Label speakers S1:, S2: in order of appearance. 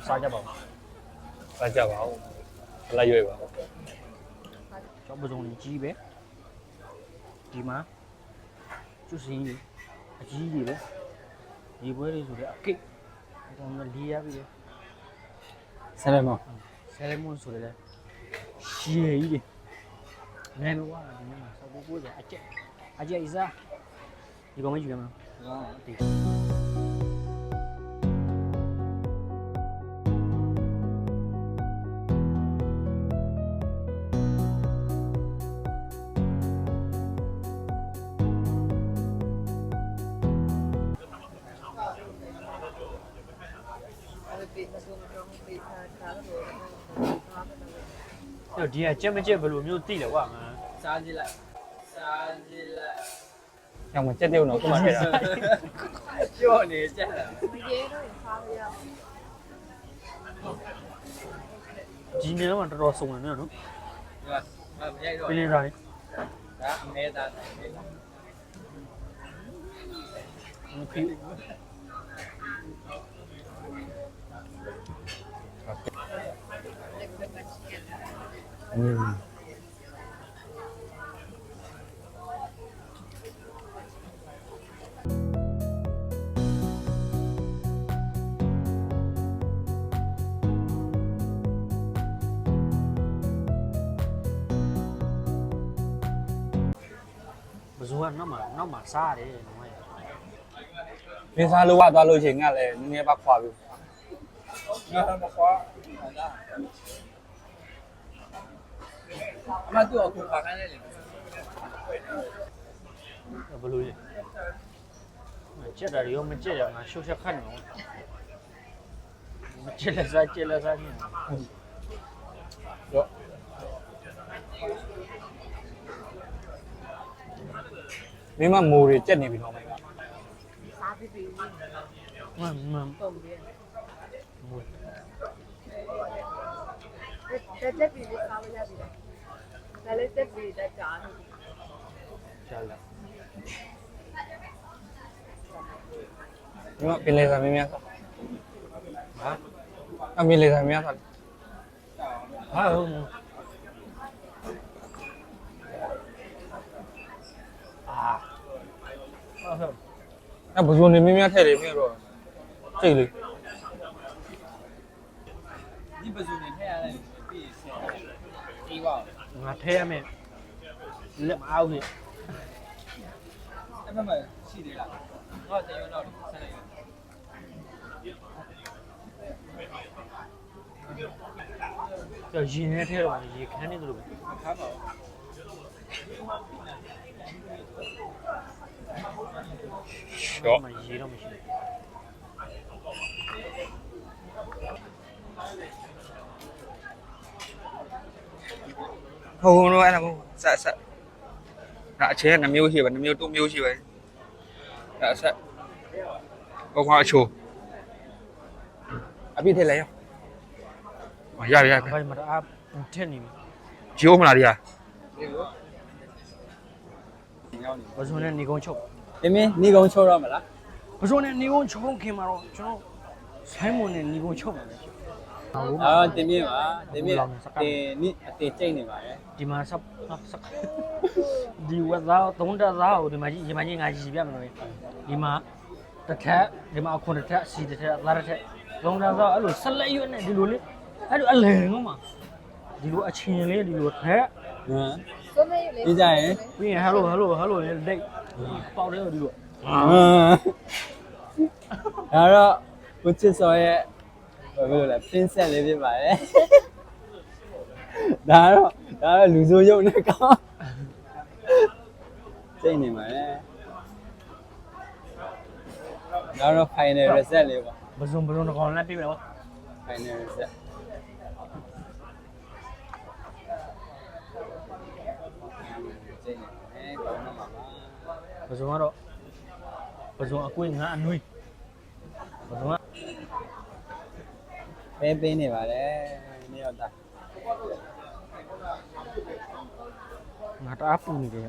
S1: စားကြပါဦး
S2: စားကြပါဦးလိုက်ရွေးပါ
S1: ကျောင်းပစုံကြီးပဲဒီမှာကျွစင်းကြီးအကြီးကြီးပဲဒီပွဲလေးဆိုတဲ့အကိတ်တော့လေးရပြီလေ
S2: ဆယ်လည်းမ
S1: ဆယ်လမွန်ဆိုတဲ့ရှည်ကြီးတွေနဲမကွာဒီမှာစောက်ပိုးကြအကျက်အစားဒီကောင်မယူရမလားဒီဒီကကြက်မကြက်ဘယ်လိုမျိုးသိလဲကွာငါစားကြည့်လိုက်
S2: ညောင်မကြက်တဲ့ဦးတော့ခုမှခဲ့တာ
S1: ကြော့နေကြက်လာ
S3: ရေတော့စားလို့ရ
S1: ဒီနေ့တော့တော်တော်စုံနေနော်
S4: မရိုက်တော့
S1: ပြင်းနေတာလေ
S4: ဒါအမဲသား
S1: ဖီး ဘဇူကနောက်မှာစားရတယ်နော်
S2: မင်းစားလို့ဝသွားလို့ရှိရင်ငါလည်းနည်းနည်းပါခွာပြီ
S4: ငါမခွာအမတို့အခုပါခိုင်းနေတယ်
S1: ဘယ်လိုလဲကြက်တာရောမကြက်ရငါရှုပ်ချက်ခတ်နေအောင်မကြက်လက်စားနေ
S2: ရောမင်းမမိုးတွေကြက်နေပြီတော့မင်းက
S3: စားပြီးပြီ
S1: မမ
S3: ပုံပြီး
S1: မူ
S3: တက်ပြီးစားလို့ရပြီဒါလည်းတက်ပြီးတက်ကြတယ်
S1: ရှာလာ
S2: မင်းကပင်လေစာမင်းများစား
S1: ဟာ
S2: အပင်လေစာမင်းများစား
S1: ဟာဟုတ်ဟုတ်
S2: အဲ့ဘဇွန်နေမင်းများထည့်တယ်မင်းတော့စိတ်လေ
S4: ဒီပစုံနေထည့်ရတယ်ပြီးဆင်းအေးပါ
S1: ငါထဲရမယ်လက်မအောင်နေ
S4: အဲ့မမရှိသေးလားငါတရွတော့ဆက်လိုက်
S1: ကြော်ရင်နဲ့ထဲတော့ရေခမ်းနေတယ်လို့
S4: ခါပါ
S2: ရော
S1: မရေတော့မရှိဘူး
S2: ဟိုတော့အဲ့ဒါမဟုတ်ဆက်ဒါအချင်းက2မျိုးရှိပဲ2မျိုး2မျိုးရှိပဲဒါဆက်ဘောခွာအချိုအပြည့်ထည့်လိုက်ရောရ
S1: ဘာမှမအားထက်နေပြီ
S2: ဂျိုးမလားဒီဟာ
S1: ဘဇွန်နဲ့နေကုန်းချုပ်
S4: မင်းနေကုန်းချိုးတော့မလား
S1: ဘဇွန်နဲ့နေကုန်းချုပ်ခင်မှာတော့ကျွန်တော်ဆိုင်းမွန်နဲ့နေကုန်းချုပ်မှာလေဟုတ်
S4: အော်တင်ပြပါတင်ပြတင်နိအတေကျိတ်နေပါရဲ့
S1: ဒီမှာစဒီဝက်သားသုံးတက်သားကိုဒီမှာကြီးငါကြီးပြမယ်လို့ဒီမှာတစ်ထက်ဒီမှာခုတစ်ထက်စီတစ်ထက်သားတစ်ထက်သုံးတက်သားအဲ့လိုဆက်လက်ရွက်နဲ့ဒီလိုလေအဲ့လိုအလယ်ငုံမှာဒီလိုအချင်းလေးဒီလိုထက်
S4: ဟမ်
S3: ဆိုမေးလေ
S4: ဒီကြရင်
S1: ပြီးရင်ဟယ်လိုလေဒိတ်ပေါက်တယ်ဒီလို
S4: ဒါတော့ကိုချစ်စော်ရဲ့ဘယ်လိုလဲပင်းဆက်လေးဖြစ်ပါရဲ့ဒါတော့လူစိုးရုပ်နဲ့ကောင်းစိတ်နေပါလေဒါတော့ final reset လေးပါ
S1: ဘဇွန်တကောင်လည်းပြမယ်ပေါ့
S4: final reset စိတ်နေကောင်းတော့ပါ
S1: ဘဇွန်ကတော့ဘဇွန်အကွေးငါအနွေးဘဇွန်က
S4: ပေးနေပါလေနေ့တော့
S1: ငါတအားပူနေတယ်